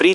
Free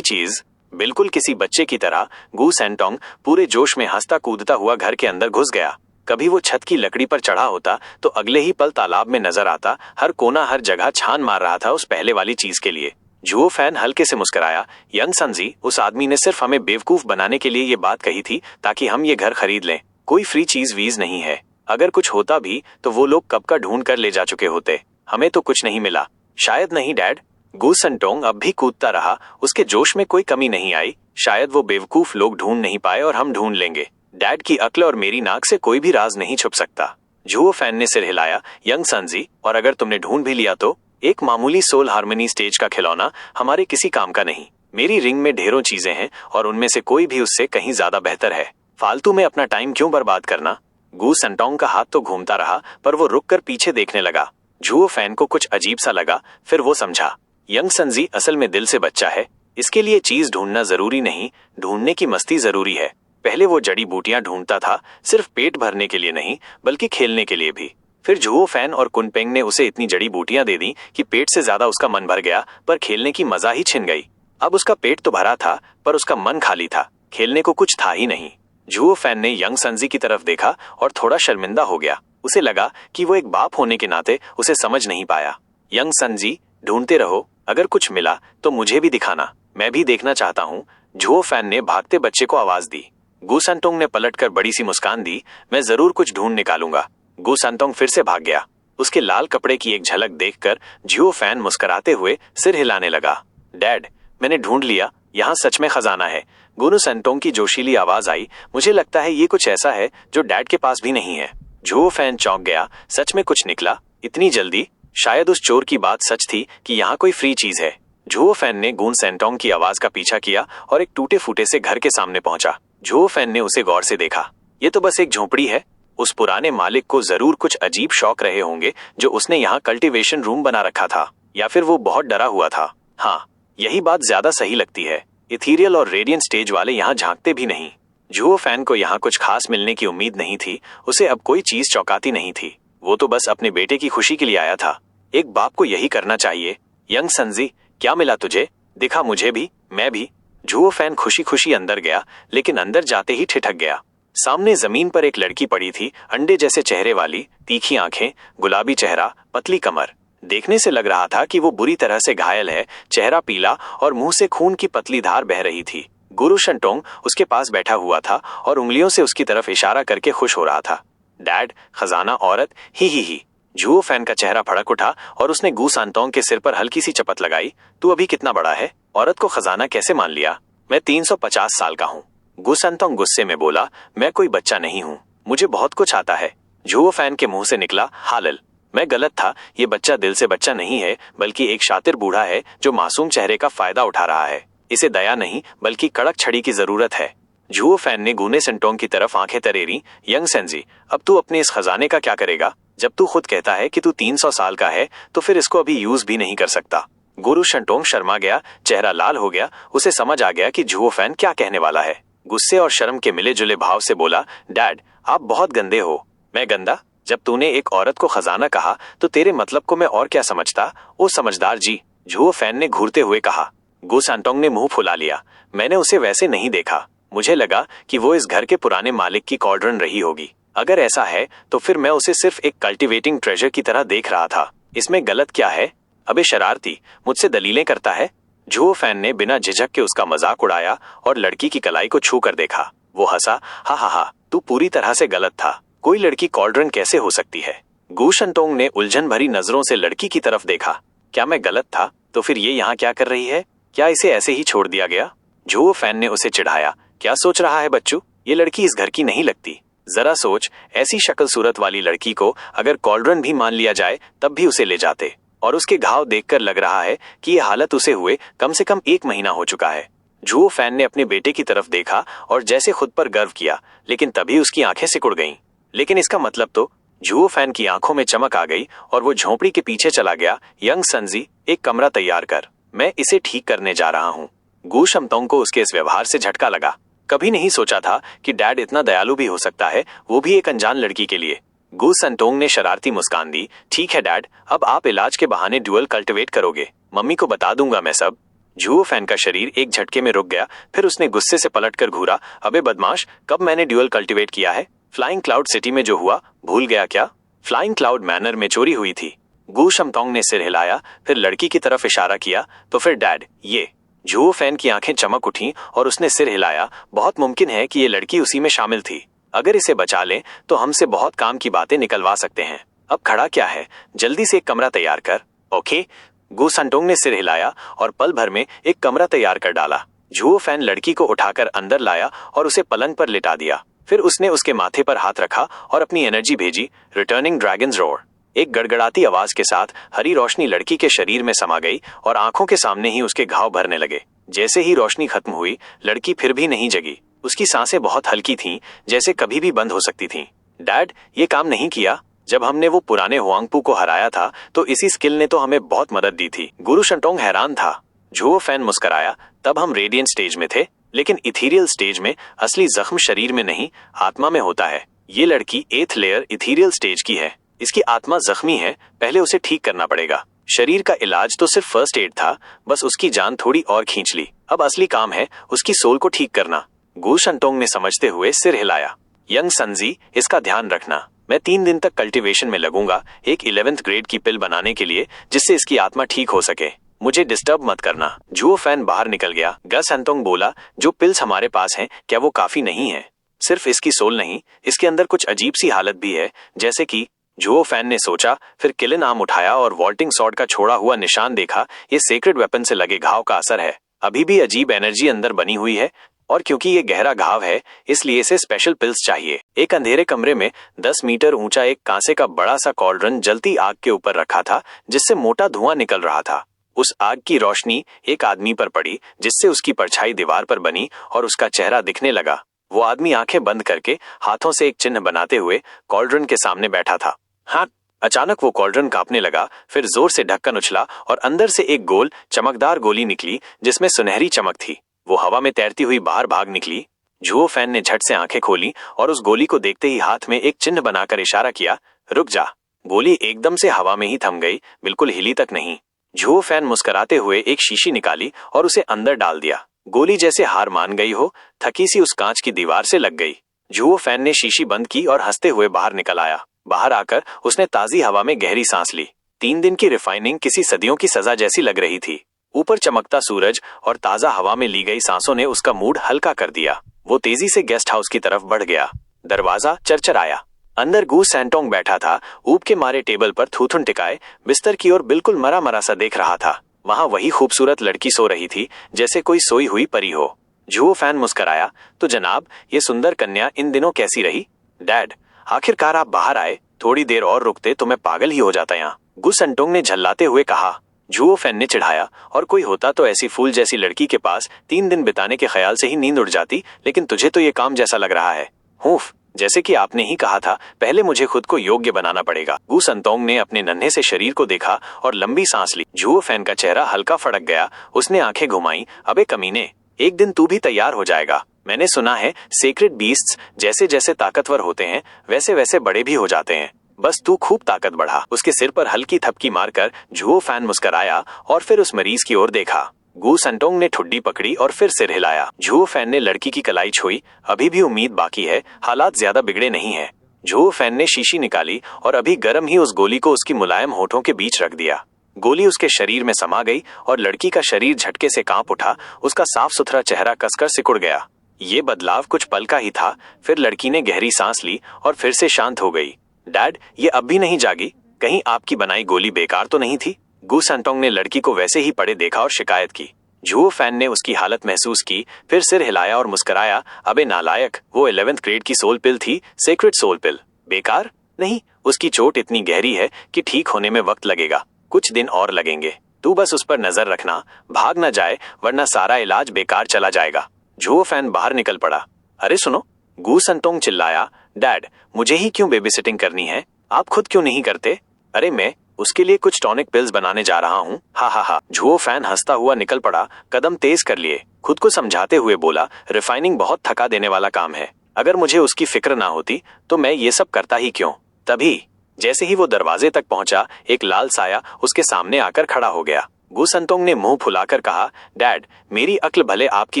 चीज। बिल्कुल किसी बच्चे की तरह गू सेंटोंग पूरे जोश में हंसता कूदता हुआ घर के अंदर घुस गया। कभी वो छत की लकड़ी पर चढ़ा होता तो अगले ही पल तालाब में नजर आता। हर कोना हर जगह छान मार रहा था उस पहले वाली चीज के लिए। जुओ फैन हल्के से मुस्कुराया। यंग सन्जी, उस आदमी ने सिर्फ हमें बेवकूफ बनाने के लिए ये बात कही थी ताकि हम ये घर खरीद लें। कोई फ्री चीज वीज नहीं है। अगर कुछ होता भी तो वो लोग कब का ढूंढ कर ले जा चुके होते। हमें तो कुछ नहीं मिला। शायद नहीं डैड। गू सेंटोंग अब भी कूदता रहा। उसके जोश में कोई कमी नहीं आई। शायद वो बेवकूफ लोग ढूंढ नहीं पाए और हम ढूंढ लेंगे। डैड की अक्ल और मेरी नाक से कोई भी राज नहीं छुप सकता। जुओ फैन ने सिर हिलाया। यंग सन्जी, और अगर तुमने ढूंढ भी लिया तो एक मामूली सोल हार्मनी स्टेज का खिलौना हमारे किसी काम का नहीं। मेरी रिंग में ढेरों चीजें हैं और उनमें से कोई भी उससे कहीं ज्यादा बेहतर है। फालतू में अपना टाइम क्यों बर्बाद करना। गू सेंटोंग का हाथ तो घूमता रहा पर वो रुक कर पीछे देखने लगा। जुओ फैन को कुछ अजीब सा लगा। फिर वो समझा, यंग सन्जी असल में दिल से बच्चा है। इसके लिए चीज ढूंढना जरूरी नहीं, ढूंढने की मस्ती जरूरी है। पहले वो जड़ी बूटियां ढूंढता था, सिर्फ पेट भरने के लिए नहीं बल्कि खेलने के लिए भी। फिर जुओ फैन और कुनपेंग ने उसे इतनी जड़ी बूटियां दे दी कि पेट से ज्यादा उसका मन भर गया, पर खेलने की मजा ही छिन गई। अब उसका पेट तो भरा था पर उसका मन खाली था। खेलने को कुछ था ही नहीं। जुओ फैन ने यंग सन्जी की तरफ देखा और थोड़ा शर्मिंदा हो गया। उसे लगा कि वो एक बाप होने के नाते उसे समझ नहीं पाया। यंग सन्जी, ढूंढते रहो, अगर कुछ मिला तो मुझे भी दिखाना, मैं भी देखना चाहता हूँ। जुओ फैन ने भागते बच्चे को आवाज दी। गू सेंटोंग ने पलटकर बड़ी सी मुस्कान दी। मैं जरूर कुछ ढूंढ निकालूंगा। गू सेंटोंग फिर से भाग गया। उसके लाल कपड़े की एक झलक देखकर जुओ फैन मुस्कुराते हुए सिर हिलाने लगा। डैड, मैंने ढूंढ लिया, यहाँ सच में खजाना है। गुनु सेंटोंग की जोशीली आवाज आई। मुझे लगता है ये कुछ ऐसा है जो डैड के पास भी नहीं है। जुओ फैन चौंक गया। सच में कुछ निकला? इतनी जल्दी? शायद उस चोर की बात सच थी कि यहाँ कोई फ्री चीज है। जुओ फैन ने गून सेंटोंग की आवाज का पीछा किया और एक टूटे फूटे से घर के सामने पहुंचा। जुओ फैन ने उसे गौर से देखा। ये तो बस एक झोपड़ी है। उस पुराने मालिक को जरूर कुछ अजीब शौक रहे होंगे जो उसने यहाँ कल्टीवेशन रूम बना रखा था, या फिर वो बहुत डरा हुआ था। हाँ, यही बात ज्यादा सही लगती है। इथीरियल और रेडियंट स्टेज वाले यहाँ झांकते भी नहीं। जुओ फैन को यहाँ कुछ खास मिलने की उम्मीद नहीं थी। उसे अब कोई चीज चौंकाती नहीं थी। वो तो बस अपने बेटे की खुशी के लिए आया था। एक बाप को यही करना चाहिए। यंग सन्जी, क्या मिला तुझे? दिखा मुझे भी, मैं भी। जुओ फैन खुशी खुशी अंदर गया, लेकिन अंदर जाते ही ठिठक गया। सामने जमीन पर एक लड़की पड़ी थी, अंडे जैसे चेहरे वाली, तीखी आंखें, गुलाबी चेहरा, पतली कमर। देखने से लग रहा था कि वो बुरी तरह से घायल है। चेहरा पीला और मुंह से खून की पतली धार बह रही थी। गुरु सेंटोंग उसके पास बैठा हुआ था और उंगलियों से उसकी तरफ इशारा करके खुश हो रहा था। डैड, खजाना औरत, ही। जुओ फैन का चेहरा भड़क उठा और उसने गू सेंटोंग के सिर पर हल्की सी चपत लगाई। तू अभी कितना बड़ा है? औरत को खजाना कैसे मान लिया? मैं 350 साल का हूँ। गू सेंटोंग गुस्से में बोला। मैं कोई बच्चा नहीं हूँ, मुझे बहुत कुछ आता है। जुओ फैन के मुंह से निकला, हालल, मैं गलत था। ये बच्चा दिल से बच्चा नहीं है, बल्कि एक शातिर बूढ़ा है जो मासूम चेहरे का फायदा उठा रहा है। इसे दया नहीं बल्कि कड़क छड़ी की जरूरत है। जुओ फैन ने गूने सेंटोंग की तरफ आंखें तरेरी। यंग सेंजी, अब तू अपने इस खजाने का क्या करेगा? जब तू खुद कहता है कि तू 300 साल का है तो फिर इसको अभी यूज भी नहीं कर सकता। गुरु सेंटोंग शर्मा गया, चेहरा लाल हो गया। उसे समझ आ गया कि जुओ फैन क्या कहने वाला है। गुस्से और शर्म के मिले जुले भाव से बोला, डैड, आप बहुत गंदे हो। मैं गंदा? जब तूने एक औरत को खजाना कहा तो तेरे मतलब को मैं और क्या समझता? ओ समझदार जी, जुओ फैन ने घूरते हुए कहा। गू सेंटोंग ने मुंह फुला लिया। मैंने उसे वैसे नहीं देखा। मुझे लगा कि वो इस घर के पुराने मालिक की कॉर्डरन रही होगी। अगर ऐसा है तो फिर मैं उसे सिर्फ एक कल्टीवेटिंग ट्रेजर की तरह देख रहा था। इसमें गलत क्या है? अबे शरारती, मुझसे दलीलें करता है? जुओ फैन ने बिना झिझक के उसका मजाक उड़ाया और लड़की की कलाई को छू कर देखा। वो हंसा। हा, तू पूरी तरह से गलत था। कोई लड़की कॉर्डरन कैसे हो सकती है? गू सेंटोंग ने उलझन भरी नजरों से लड़की की तरफ देखा। क्या मैं गलत था? तो फिर ये यहाँ क्या कर रही है? क्या इसे ऐसे ही छोड़ दिया गया? जुओ फैन ने उसे चिढ़ाया। क्या सोच रहा है बच्चू? ये लड़की इस घर की नहीं लगती। जरा सोच, ऐसी शक्ल सूरत वाली लड़की को अगर कॉर्डरन भी मान लिया जाए तब भी उसे ले जाते। और उसके घाव देखकर लग रहा है कि ये हालत उसे हुए कम से कम 1 महीना हो चुका है। जुओ फैन ने अपने बेटे की तरफ देखा और जैसे खुद पर गर्व किया, लेकिन तभी उसकी आंखें सिकुड़ गईं। लेकिन इसका मतलब तो? जुओ फैन की आंखों में चमक आ गई और वो झोंपड़ी के पीछे चला गया। यंग सन्जी, एक कमरा तैयार कर, मैं इसे ठीक करने जा रहा हूँ। गू सेंटोंग को उसके इस व्यवहार से झटका लगा। कभी नहीं सोचा था कि डैड इतना दयालु भी हो सकता है, वो भी एक अनजान लड़की के लिए। गू सेंटोंग ने शरारती मुस्कान दी। ठीक है डैड, अब आप इलाज के बहाने ड्यूअल कल्टिवेट करोगे। मम्मी को बता दूंगा मैं सब। झुओ फैन का शरीर एक झटके में रुक गया। फिर उसने गुस्से से पलटकर घूरा। अबे बदमाश, कब मैंने ड्यूअल कल्टीवेट किया है? फ्लाइंग क्लाउड सिटी में जो हुआ भूल गया क्या? फ्लाइंग क्लाउड मैनर में चोरी हुई थी। गू शमतोंग ने सिर हिलाया, फिर लड़की की तरफ इशारा किया। तो फिर डैड, ये। झुओ फैन की आंखें चमक उठीं और उसने सिर हिलाया। बहुत मुमकिन है कि ये लड़की उसी में शामिल थी। अगर इसे बचा लें तो हमसे बहुत काम की बातें निकलवा सकते हैं। अब खड़ा क्या है, जल्दी से एक कमरा तैयार कर। ओके। गू संटोंग ने सिर हिलाया और पल भर में एक कमरा तैयार कर डाला। झुओ फैन लड़की को उठाकर अंदर लाया और उसे पलंग पर लिटा दिया। फिर उसने उसके माथे पर हाथ रखा और अपनी एनर्जी भेजी। Returning dragons roar. एक गड़गड़ाती आवाज के साथ हरी रोशनी लड़की के शरीर में समा गई और आंखों के सामने ही उसके घाव भरने लगे। जैसे ही रोशनी खत्म हुई, लड़की फिर भी नहीं जगी। उसकी सांसें बहुत हल्की थीं, जैसे कभी भी बंद हो सकती थीं। डैड, ये काम नहीं किया। जब हमने वो पुराने हुआंगपू को हराया था तो इसी स्किल ने तो हमें बहुत मदद दी थी। गुरु शंटोंग हैरान था। झुओ फैन मुस्कराया। तब हम रेडियंट स्टेज में थे, लेकिन इथीरियल स्टेज में असली जख्म शरीर में नहीं, आत्मा में होता है। ये लड़की 8th लेयर इथीरियल स्टेज की है। इसकी आत्मा जख्मी है, पहले उसे ठीक करना पड़ेगा। शरीर का इलाज तो सिर्फ फर्स्ट एड था, बस उसकी जान थोड़ी और खींच ली। अब असली काम है उसकी सोल को ठीक करना। गू शंटोंग ने समझते हुए सिर हिलाया। यंग सनजी, इसका ध्यान रखना। मैं 3 दिन तक कल्टीवेशन में लगूंगा, एक 11th ग्रेड की पिल बनाने के लिए, जिससे इसकी आत्मा ठीक हो सके। मुझे डिस्टर्ब मत करना। झुओ फैन बाहर निकल गया। गा संतोंग बोला, जो पिल्स हमारे पास हैं, क्या वो काफी नहीं है? सिर्फ इसकी सोल नहीं, इसके अंदर कुछ अजीब सी हालत भी है, जैसे कि। झुओ फैन ने सोचा, फिर किलिन आर्म उठाया और वॉल्टिंग सॉर्ड का छोड़ा हुआ निशान देखा। ये सेक्रेड वेपन से लगे घाव का असर है। अभी भी अजीब एनर्जी अंदर बनी हुई है, और क्योंकि ये गहरा घाव है, इसलिए इसे स्पेशल पिल्स चाहिए। एक अंधेरे कमरे में 10 मीटर ऊंचा एक कांसे का बड़ा सा कॉल्ड्रन जलती आग के ऊपर रखा था, जिससे मोटा धुआं निकल रहा था। उस आग की रोशनी एक आदमी पर पड़ी, जिससे उसकी परछाई दीवार पर बनी और उसका चेहरा दिखने लगा। वो आदमी आंखें बंद करके हाथों से एक चिन्ह बनाते हुए कॉल्ड्रन के सामने बैठा था। हाँ, अचानक वो कॉल्ड्रन कांपने लगा, फिर जोर से ढक्कन उछला और अंदर से एक गोल चमकदार गोली निकली, जिसमें सुनहरी चमक थी। वो हवा में तैरती हुई बाहर भाग निकली। झुओ फैन ने झट से आंखें खोली और उस गोली को देखते ही हाथ में एक चिन्ह बनाकर इशारा किया, रुक जा। गोली एकदम से हवा में ही थम गई, बिल्कुल हिली तक नहीं। झुओ फैन मुस्कुराते हुए एक शीशी निकाली और उसे अंदर डाल दिया। गोली जैसे हार मान गई हो, थकी सी उस कांच की दीवार से लग गई। झुओ फैन ने शीशी बंद की और हंसते हुए बाहर निकल आया। बाहर आकर उसने ताजी हवा में गहरी सांस ली। 3 दिन की रिफाइनिंग किसी सदियों की सजा जैसी लग रही थी। ऊपर चमकता सूरज और ताजा हवा में ली गई सांसों ने उसका मूड हल्का कर दिया। वो तेजी से गेस्ट हाउस की तरफ बढ़ गया। दरवाजा चरचराया। अंदर गू सैंटोंग बैठा था, ऊब के मारे टेबल पर थूथुन टिकाए, बिस्तर की ओर बिल्कुल मरा मरा सा देख रहा था। वहां वही खूबसूरत लड़की सो रही थी, जैसे कोई सोई हुई परी हो। झुओ फैन मुस्कराया, तो जनाब, ये सुंदर कन्या इन दिनों कैसी रही? डैड, आखिरकार आप बाहर आए। थोड़ी देर और रुकते तो मैं पागल ही हो जाता यहाँ, गू सैंटोंग ने झल्लाते हुए कहा। झुओ फैन ने चिढ़ाया, और कोई होता तो ऐसी फूल जैसी लड़की के पास 3 दिन बिताने के ख्याल से ही नींद उड़ जाती, लेकिन तुझे तो ये काम जैसा लग रहा है। हूफ, जैसे कि आपने ही कहा था, पहले मुझे खुद को योग्य बनाना पड़ेगा। गू संतोंग ने अपने नन्हे से शरीर को देखा और लंबी सांस ली। झुओ फैन का चेहरा हल्का फड़क गया। उसने आंखें घुमाई। अबे कमीने, एक दिन तू भी तैयार हो जाएगा। मैंने सुना है सेक्रेड बीस्ट्स जैसे जैसे ताकतवर होते हैं, वैसे वैसे बड़े भी हो जाते हैं। बस तू खूब ताकत बढ़ा। उसके सिर पर हल्की थपकी मारकर झुओ फैन मुस्कराया और फिर उस मरीज की ओर देखा। गू संटोंग ने ठुड्डी पकड़ी और फिर सिर हिलाया। झुओ फैन ने लड़की की कलाई छुई। अभी भी उम्मीद बाकी है, हालात ज्यादा बिगड़े नहीं है। झुओ फैन ने शीशी निकाली और अभी गर्म ही उस गोली को उसकी मुलायम होठों के बीच रख दिया। गोली उसके शरीर में समा गई और लड़की का शरीर झटके से कांप उठा। उसका साफ सुथरा चेहरा कसकर सिकुड़ गया। ये बदलाव कुछ पल का ही था। फिर लड़की ने गहरी सांस ली और फिर से शांत हो गई। डैड, ये अब भी नहीं जागी? कहीं आपकी बनाई गोली बेकार तो नहीं थी? गू सैंटोंग ने लड़की को वैसे ही पड़े देखा और शिकायत की। झुओ फैन ने उसकी हालत महसूस की, फिर सिर हिलाया और मुस्कुराया। अबे नालायक, वो 11th ग्रेड की सोल पिल थी, सेक्रेड सोल पिल। बेकार नहीं, उसकी चोट इतनी गहरी है कि ठीक होने में वक्त लगेगा। कुछ दिन और लगेंगे। तू बस उस पर नजर रखना, भाग न जाए, वरना सारा इलाज बेकार चला जाएगा। झुओ फैन बाहर निकल पड़ा। अरे सुनो, गू संतोंग चिल्लाया। डैड, मुझे ही क्यों बेबीसिटिंग करनी है? आप खुद क्यों नहीं करते? अरे मैं उसके लिए कुछ टॉनिक पिल्स बनाने जा रहा हूँ। हा हा हा। झुओ फैन हंसता हुआ निकल पड़ा, कदम तेज कर लिए। खुद को समझाते हुए बोला, रिफाइनिंग बहुत थका देने वाला काम है। अगर मुझे उसकी फिक्र ना होती तो मैं ये सब करता ही क्यों। तभी जैसे ही वो दरवाजे तक पहुंचा, एक लाल साया उसके सामने आकर खड़ा हो गया। गु संतोंग ने मुंह फुलाकर कहा, डैड, मेरी अक्ल भले आपकी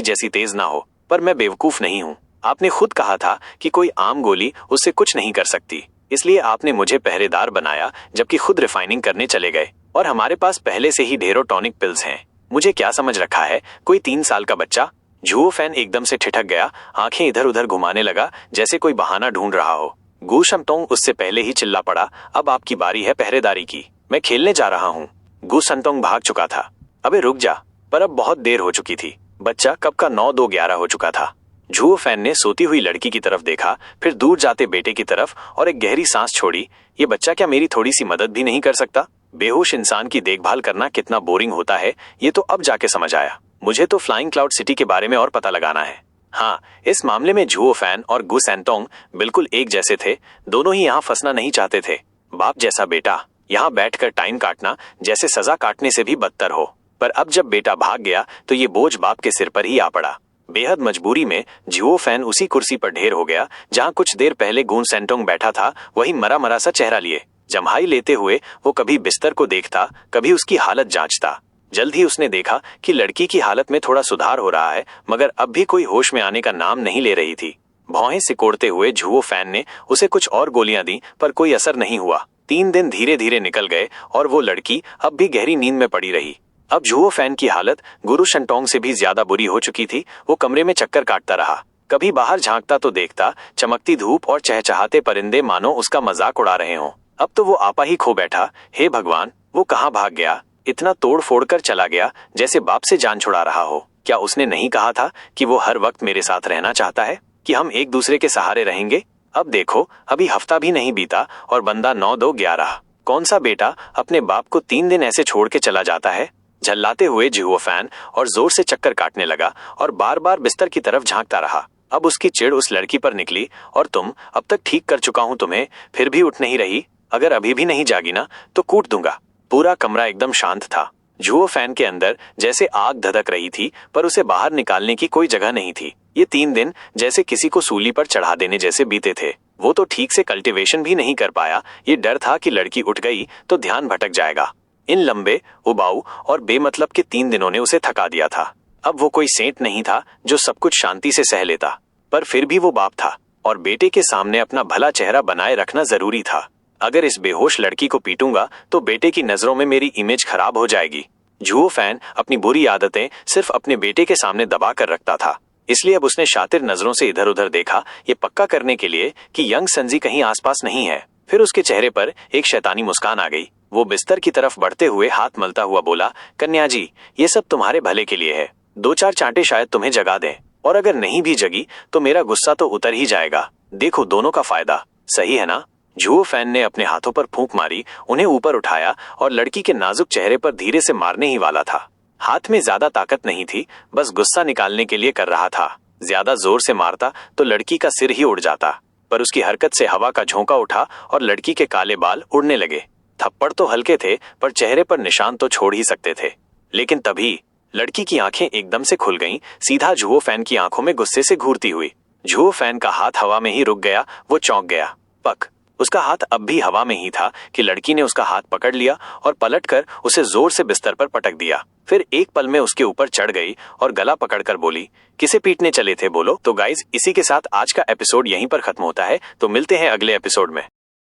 जैसी तेज ना हो, पर मैं बेवकूफ नहीं हूँ। आपने खुद कहा था कि कोई आम गोली उससे कुछ नहीं कर सकती, इसलिए आपने मुझे पहरेदार बनाया, जबकि खुद रिफाइनिंग करने चले गए। और हमारे पास पहले से ही ढेरों टॉनिक पिल्स हैं। मुझे क्या समझ रखा है, कोई 3 साल का बच्चा? झुओ फैन एकदम से ठिठक गया, आंखें इधर उधर घुमाने लगा जैसे कोई बहाना ढूंढ रहा हो। गु शमतोंग उससे पहले ही चिल्ला पड़ा, अब आपकी बारी है पहरेदारी की, मैं खेलने जा रहा हूँ। गु संतोंग भाग चुका था। अबे रुक जा, पर अब बहुत देर हो चुकी थी। बच्चा कब का 9-2-11 हो चुका था। झुओ फैन ने सोती हुई लड़की की तरफ देखा, फिर दूर जाते बेटे की तरफ और एक गहरी सांस छोड़ी। ये बच्चा क्या मेरी थोड़ी सी मदद भी नहीं कर सकता? बेहोश इंसान की देखभाल करना कितना बोरिंग होता है, ये तो अब जाके समझ आया। मुझे तो फ्लाइंग क्लाउड सिटी के बारे में और पता लगाना है। हाँ, इस मामले में झुओ फैन और गु सेंटोंग बिल्कुल एक जैसे थे। दोनों ही यहाँ फंसना नहीं चाहते थे। बाप जैसा बेटा यहाँ बैठकर टाइम काटना जैसे सजा काटने से भी बदतर हो। पर अब जब बेटा भाग गया तो ये बोझ बाप के सिर पर ही आ पड़ा। बेहद मजबूरी में झुओ फैन उसी कुर्सी पर ढेर हो गया जहाँ कुछ देर पहले गु सेंटोंग बैठा था, वही मरा मरा सा चेहरा लिए। जम्हाई लेते हुए वो कभी बिस्तर को देखता, कभी उसकी हालत जांचता। जल्द ही उसने देखा कि लड़की की हालत में थोड़ा सुधार हो रहा है, मगर अब भी कोई होश में आने का नाम नहीं ले रही थी। भौहें सिकोड़ते हुए झुओ फैन ने उसे कुछ और गोलियां दी, पर कोई असर नहीं हुआ। 3 दिन धीरे धीरे निकल गए और वो लड़की अब भी गहरी नींद में पड़ी रही। अब झुओ फैन की हालत गुरु शंटोंग से भी ज्यादा बुरी हो चुकी थी। वो कमरे में चक्कर काटता रहा, कभी बाहर झांकता तो देखता चमकती धूप और चहचहाते परिंदे मानो उसका मजाक उड़ा रहे हों। अब तो वो आपा ही खो बैठा। हे भगवान, वो कहाँ भाग गया? इतना तोड़ फोड़ कर चला गया जैसे बाप से जान छुड़ा रहा हो। क्या उसने नहीं कहा था कि वो हर वक्त मेरे साथ रहना चाहता है, कि हम एक दूसरे के सहारे रहेंगे? अब देखो, अभी हफ्ता भी नहीं बीता और बंदा 9-2-11। कौन सा बेटा अपने बाप को 3 दिन ऐसे छोड़ के चला जाता है? झल्लाते हुए झुओ फैन और जोर से चक्कर काटने लगा और बार बार बिस्तर की तरफ झांकता रहा। अब उसकी चिढ़ उस लड़की पर निकली, और तुम, अब तक ठीक कर चुका हूं तुम्हें, फिर भी उठ नहीं रही? अगर अभी भी नहीं जागी ना तो कूट दूंगा। पूरा कमरा एकदम शांत था। झुओ फैन के अंदर जैसे आग धधक रही थी, पर उसे बाहर निकालने की कोई जगह नहीं थी। ये 3 दिन जैसे किसी को सूली पर चढ़ा देने जैसे बीते थे। वो तो ठीक से कल्टीवेशन भी नहीं कर पाया। ये डर था कि लड़की उठ गई तो ध्यान भटक जाएगा। इन लंबे, उबाऊ और बेमतलब के 3 दिनों ने उसे थका दिया था। अब वो कोई सेंट नहीं था जो सब कुछ शांति से सह लेता, पर फिर भी वो बाप था और बेटे के सामने अपना भला चेहरा बनाए रखना जरूरी था। अगर इस बेहोश लड़की को पीटूंगा तो बेटे की नजरों में मेरी इमेज खराब हो जाएगी। झुओ फैन अपनी बुरी आदतें सिर्फ अपने बेटे के सामने दबा कर रखता था, इसलिए अब उसने शातिर नजरों से इधर उधर देखा, ये पक्का करने के लिए कि यंग संजी कहीं आसपास नहीं है। फिर उसके चेहरे पर एक शैतानी मुस्कान आ गई। वो बिस्तर की तरफ बढ़ते हुए हाथ मलता हुआ बोला, कन्या जी, ये सब तुम्हारे भले के लिए है। 2-4 चांटे शायद तुम्हें जगा दें, और अगर नहीं भी जगी तो मेरा गुस्सा तो उतर ही जाएगा। देखो, दोनों का फायदा। सही है ना? झुओ फैन ने अपने हाथों पर फूंक मारी, उन्हें ऊपर उठाया और लड़की के नाजुक चेहरे पर धीरे से मारने ही वाला था। हाथ में ज्यादा ताकत नहीं थी, बस गुस्सा निकालने के लिए कर रहा था। ज्यादा जोर से मारता तो लड़की का सिर ही उड़ जाता, पर उसकी हरकत से हवा का झोंका उठा और लड़की के काले बाल उड़ने लगे। थप्पड़ तो हल्के थे, पर चेहरे पर निशान तो छोड़ ही सकते थे। लेकिन तभी लड़की की आंखें एकदम से खुल गईं, सीधा झुओ फैन की आंखों में गुस्से से घूरती हुई। झुओ फैन का हाथ हवा में ही रुक गया। वो चौंक गया। पक, उसका हाथ अब भी हवा में ही था कि लड़की ने उसका हाथ पकड़ लिया और पलटकर उसे जोर से बिस्तर पर पटक दिया। फिर एक पल में उसके ऊपर चढ़ गई और गला पकड़कर बोली, किसे पीटने चले थे बोलो? तो गाइज, इसी के साथ आज का एपिसोड यहीं पर खत्म होता है। तो मिलते हैं अगले एपिसोड में।